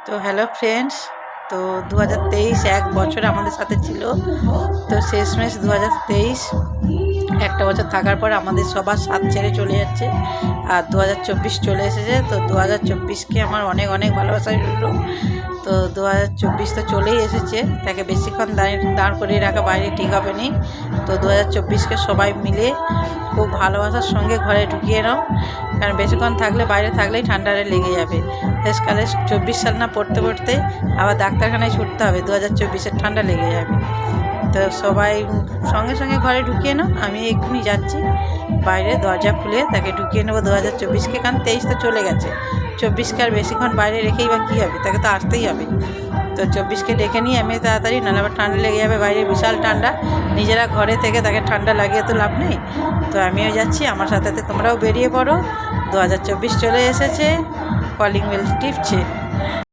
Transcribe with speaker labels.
Speaker 1: তো hello friends, তো 2023 এক বছর আমাদের সাথে ছিল। তো শেষমেশ 2023 একটা বছর থাকার পর আমাদের সবার সাথ ছেড়ে চলে যাচ্ছে, আর 2024 চলে এসেছে। তো 2024কে আমার অনেক অনেক ভালোবাসা রইল। তো 2024 তো চলেই এসেছে, তাকে বেশিক্ষণ দাঁড় করিয়ে রাখা বাইরে ঠিক হবে নি। তো 2024কে সবাই মিলে খুব ভালোবাসার সঙ্গে ঘরে ঢুকিয়ে নাও, কারণ বেশিক্ষণ থাকলে বাইরে থাকলেই ঠান্ডাটা লেগে যাবে। শেষকালে 24 সাল না পড়তে পড়তে আবার ডাক্তারখানায় ছুটতে হবে, 2024-এর ঠান্ডা লেগে যাবে। তো সবাই সঙ্গে সঙ্গে ঘরে ঢুকিয়ে নাও, আমি এক্ষুনি যাচ্ছি বাইরে, দরজা খুলে তাকে ঢুকিয়ে নেবো 2024-কে, কারণ 23 তো চলে গেছে। 24কে আর বেশিক্ষণ বাইরে রেখেই বা কী হবে, তাকে তো আসতেই হবে। তো 24কে ডেকে নিয়ে আমি তাড়াতাড়ি, নাহলে আবার ঠান্ডা লেগে যাবে, বাইরে বিশাল ঠান্ডা। নিজেরা ঘরে থেকে তাকে ঠান্ডা লাগিয়ে তো লাভ নেই। তো আমিও যাচ্ছি, আমার সাথে তোমরাও বেরিয়ে পড়ো। 2024 চলে এসেছে, কলিং বেল টিপছে।